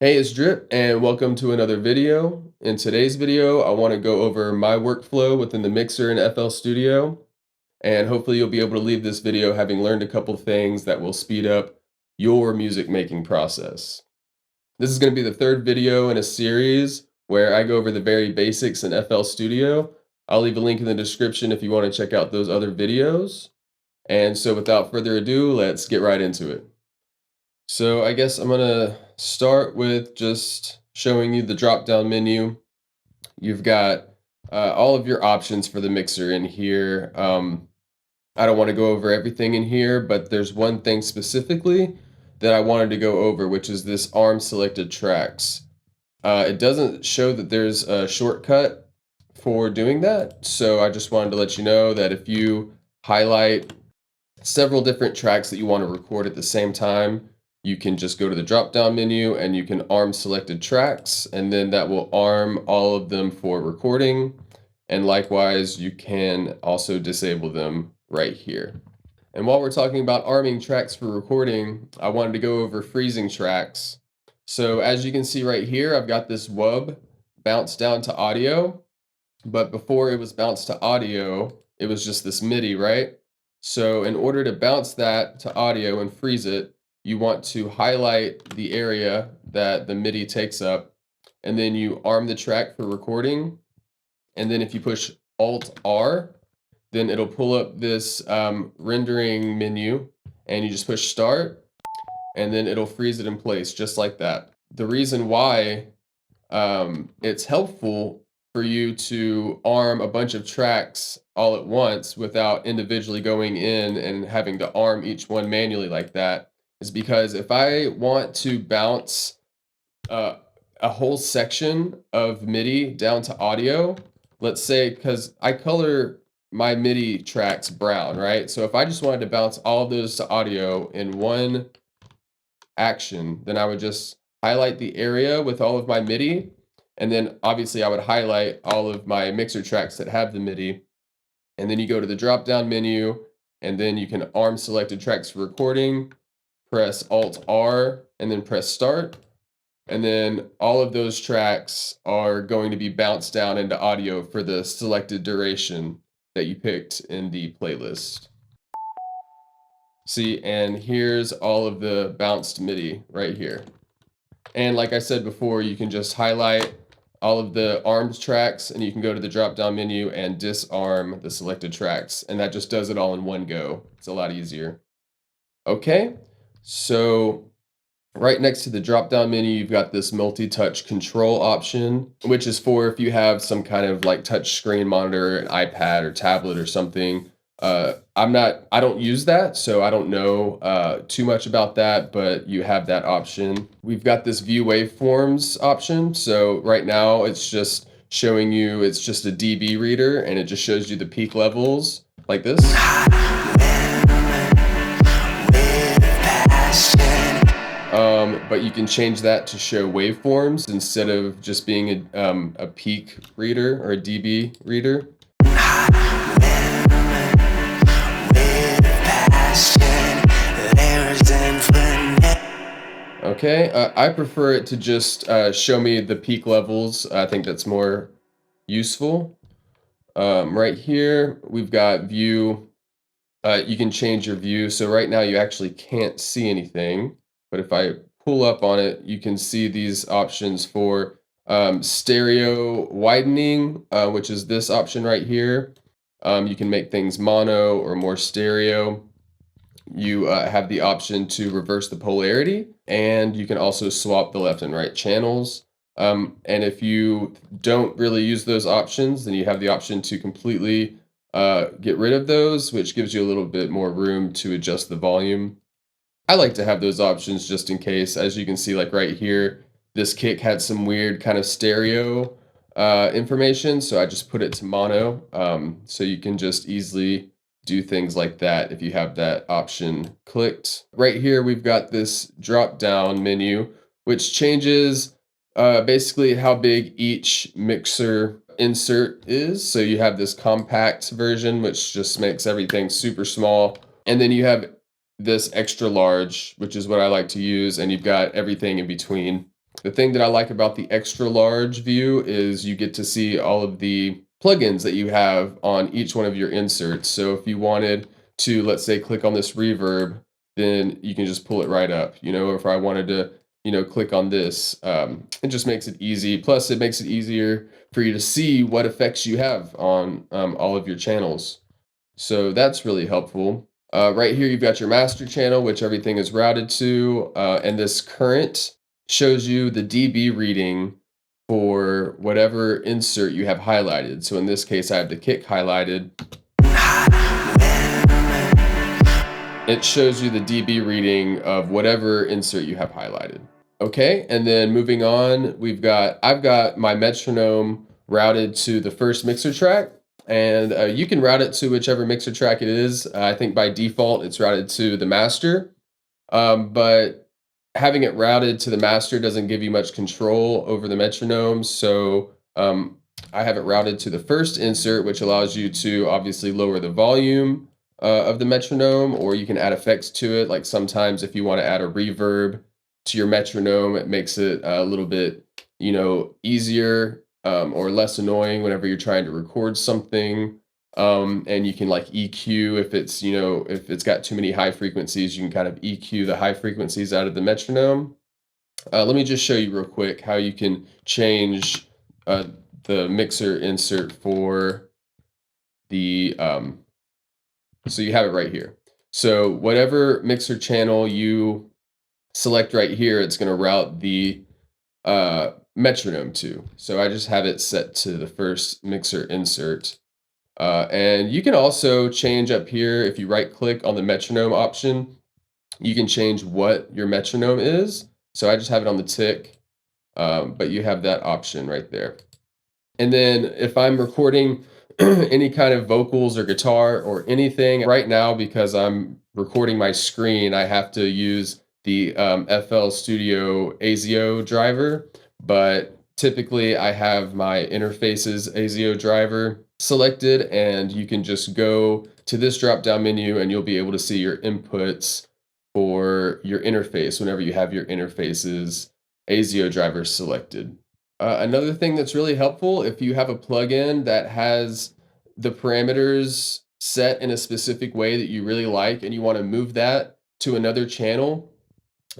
Hey, it's Drip, and welcome to another video. In today's video, I want to go over my workflow within the mixer in FL Studio, and hopefully you'll be able to leave this video having learned a couple things that will speed up your music making process. This is going to be the third video in a series where I go over the very basics in FL Studio. I'll leave a link in the description if you want to check out those other videos. And so without further ado, let's get right into it. So I guess I'm gonna start with just showing you the drop-down menu. You've got all of your options for the mixer in here. I don't want to go over everything in here, but there's one thing specifically that I wanted to go over, which is this ARM selected tracks. It doesn't show that there's a shortcut for doing that, so I just wanted to let you know that if you highlight several different tracks that you want to record at the same time, you can just go to the drop down menu and you can arm selected tracks, and then that will arm all of them for recording. And likewise, you can also disable them right here. And while we're talking about arming tracks for recording, I wanted to go over freezing tracks. So as you can see right here, I've got this wub bounced down to audio, but before it was bounced to audio, it was just this MIDI, right? So in order to bounce that to audio and freeze it, you want to highlight the area that the MIDI takes up, and then you arm the track for recording. And then if you push Alt R, then it'll pull up this rendering menu, and you just push start, and then it'll freeze it in place just like that. The reason why it's helpful for you to arm a bunch of tracks all at once without individually going in and having to arm each one manually like that is because if I want to bounce uh, a whole section of MIDI down to audio, let's say, because I color my MIDI tracks brown, right? So if I just wanted to bounce all of those to audio in one action, then I would just highlight the area with all of my MIDI, and then obviously I would highlight all of my mixer tracks that have the MIDI, and then you go to the drop down menu, and then you can arm selected tracks for recording, press Alt R, and then press start. And then all of those tracks are going to be bounced down into audio for the selected duration that you picked in the playlist. See, and here's all of the bounced MIDI right here. And like I said before, you can just highlight all of the armed tracks, and you can go to the drop down menu and disarm the selected tracks. And that just does it all in one go. It's a lot easier. Okay, so right next to the drop down menu, you've got this multi-touch control option, which is for if you have some kind of like touch screen monitor, an iPad or tablet or something. I don't use that, so I don't know too much about that, but you have that option. We've got this view waveforms option. So right now it's just showing you, it's just a dB reader, and it just shows you the peak levels like this. But you can change that to show waveforms instead of just being a peak reader or a dB reader. Okay, I prefer it to just show me the peak levels. I think that's more useful. Right here, we've got view. You can change your view. So right now you actually can't see anything, but if I pull up on it, you can see these options for stereo widening, which is this option right here. You can make things mono or more stereo. You have the option to reverse the polarity, and you can also swap the left and right channels. And if you don't really use those options, then you have the option to completely get rid of those, which gives you a little bit more room to adjust the volume. I like to have those options just in case. As you can see, like right here, this kick had some weird kind of stereo information, so I just put it to mono. So you can just easily do things like that if you have that option clicked. Right here, we've got this drop down menu, which changes basically how big each mixer insert is. So you have this compact version, which just makes everything super small. And then you have this extra large, which is what I like to use, and you've got everything in between. The thing that I like about the extra large view is you get to see all of the plugins that you have on each one of your inserts. So if you wanted to, let's say, click on this reverb, then you can just pull it right up. Or if I wanted to, click on this, it just makes it easy. Plus, it makes it easier for you to see what effects you have on all of your channels. So that's really helpful. Right here, you've got your master channel, which everything is routed to, and this current shows you the dB reading for whatever insert you have highlighted. So in this case, I have the kick highlighted. It shows you the dB reading of whatever insert you have highlighted. Okay, and then moving on, I've got my metronome routed to the first mixer track, and you can route it to whichever mixer track it is. I think by default it's routed to the master, but having it routed to the master doesn't give you much control over the metronome. So I have it routed to the first insert, which allows you to obviously lower the volume of the metronome, or you can add effects to it. Like sometimes if you want to add a reverb to your metronome, it makes it a little bit, easier or less annoying whenever you're trying to record something. And you can like EQ if if it's got too many high frequencies, you can kind of EQ the high frequencies out of the metronome. Let me just show you real quick how you can change the mixer insert for the so you have it right here. So whatever mixer channel you select right here, it's going to route the metronome to. So I just have it set to the first mixer insert. And you can also change up here, if you right click on the metronome option, you can change what your metronome is. So I just have it on the tick, but you have that option right there. And then if I'm recording any kind of vocals or guitar or anything right now, because I'm recording my screen, I have to use the FL Studio ASIO driver, but typically I have my interfaces ASIO driver selected, and you can just go to this drop down menu and you'll be able to see your inputs for your interface whenever you have your interfaces ASIO driver selected. Another thing that's really helpful, if you have a plugin that has the parameters set in a specific way that you really like and you want to move that to another channel,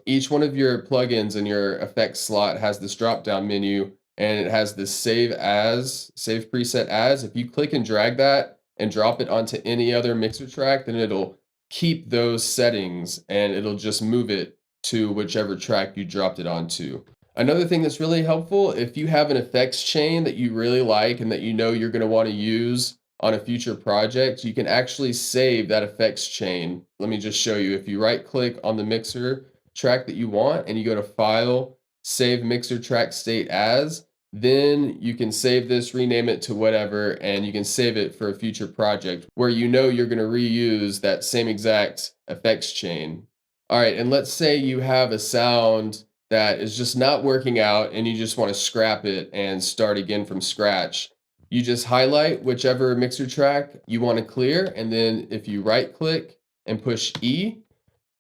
each one of your plugins in your effects slot has this drop down menu, and it has this save preset as. If you click and drag that and drop it onto any other mixer track, then it'll keep those settings and it'll just move it to whichever track you dropped it onto. Another thing that's really helpful, if you have an effects chain that you really like and that you know you're going to want to use on a future project, you can actually save that effects chain. Let me just show you. If you right click on the mixer track that you want and you go to File, Save Mixer Track State As, then you can save this, rename it to whatever, and you can save it for a future project where you know you're going to reuse that same exact effects chain. All right, and let's say you have a sound that is just not working out and you just want to scrap it and start again from scratch. You just highlight whichever mixer track you want to clear, and then if you right click and push E,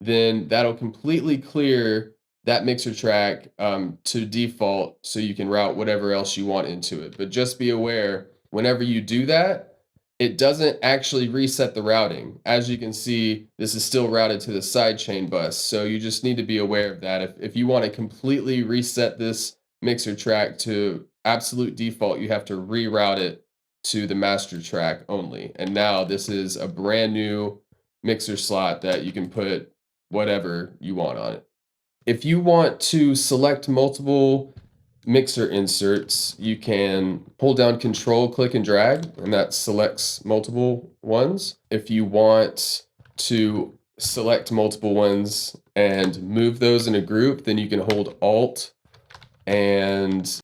then that'll completely clear that mixer track to default, so you can route whatever else you want into it. But just be aware, whenever you do that, it doesn't actually reset the routing. As you can see, this is still routed to the sidechain bus. So you just need to be aware of that. If you want to completely reset this mixer track to absolute default, you have to reroute it to the master track only. And now this is a brand new mixer slot that you can put whatever you want on it. If you want to select multiple mixer inserts, you can hold down Control, click and drag, and that selects multiple ones. If you want to select multiple ones and move those in a group, then you can hold Alt and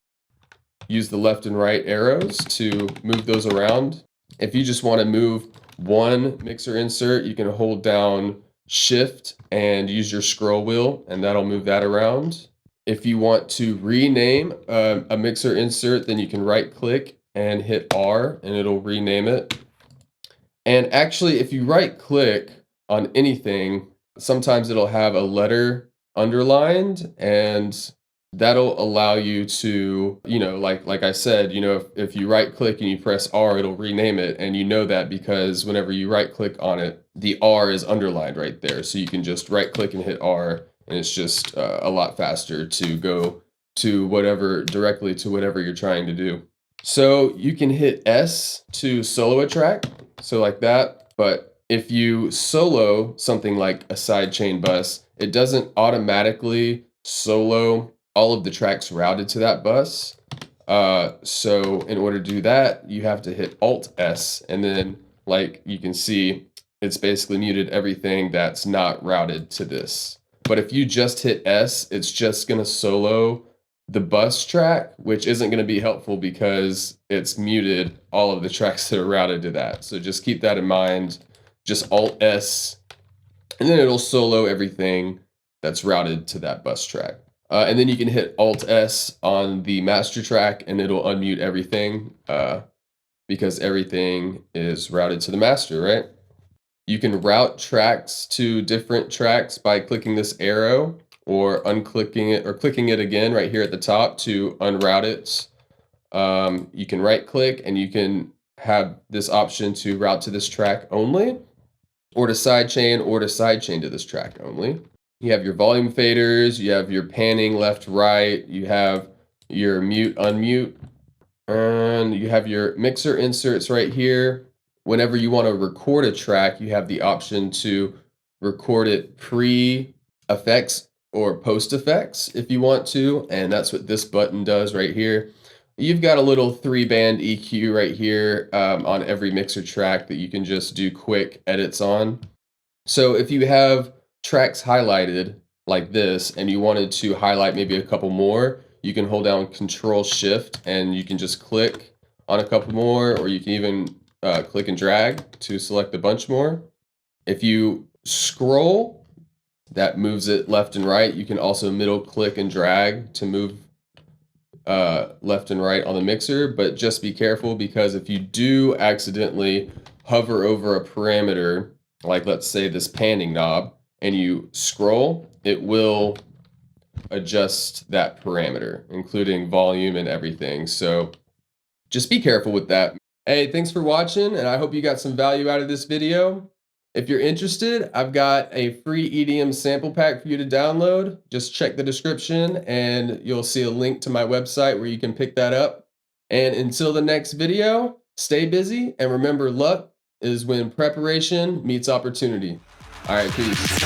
use the left and right arrows to move those around. If you just want to move one mixer insert, you can hold down Shift and use your scroll wheel, and that'll move that around. If you want to rename a mixer insert, then you can right click and hit R and it'll rename it. And actually, if you right click on anything, sometimes it'll have a letter underlined, and that'll allow you to, like I said, if you right click and you press R, it'll rename it. And you know that because whenever you right click on it, the R is underlined right there. So you can just right click and hit R, and it's just a lot faster to go to directly to whatever you're trying to do. So you can hit S to solo a track, so like that. But if you solo something like a sidechain bus, it doesn't automatically solo all of the tracks routed to that bus. So in order to do that, you have to hit Alt S, and then like you can see, it's basically muted everything that's not routed to this. But if you just hit S, it's just gonna solo the bus track, which isn't going to be helpful because it's muted all of the tracks that are routed to that. So just keep that in mind. Just Alt S, and then it'll solo everything that's routed to that bus track. And then you can hit Alt S on the master track, and it'll unmute everything because everything is routed to the master, right? You can route tracks to different tracks by clicking this arrow or unclicking it or clicking it again right here at the top to unroute it. You can right click and you can have this option to route to this track only, or to sidechain to this track only. You have your volume faders, you have your panning left, right, you have your mute, unmute, and you have your mixer inserts right here. Whenever you want to record a track, you have the option to record it pre-effects or post-effects if you want to, and that's what this button does right here. You've got a little 3-band EQ right here on every mixer track that you can just do quick edits on. So if you have tracks highlighted like this and you wanted to highlight maybe a couple more, you can hold down Control Shift and you can just click on a couple more, or you can even click and drag to select a bunch more. If you scroll, that moves it left and right. You can also middle click and drag to move left and right on the mixer, but just be careful because if you do accidentally hover over a parameter, like let's say this panning knob, and you scroll, it will adjust that parameter, including volume and everything. So just be careful with that. Hey, thanks for watching, and I hope you got some value out of this video. If you're interested, I've got a free EDM sample pack for you to download. Just check the description and you'll see a link to my website where you can pick that up. And until the next video, stay busy and remember, luck is when preparation meets opportunity. All right, peace.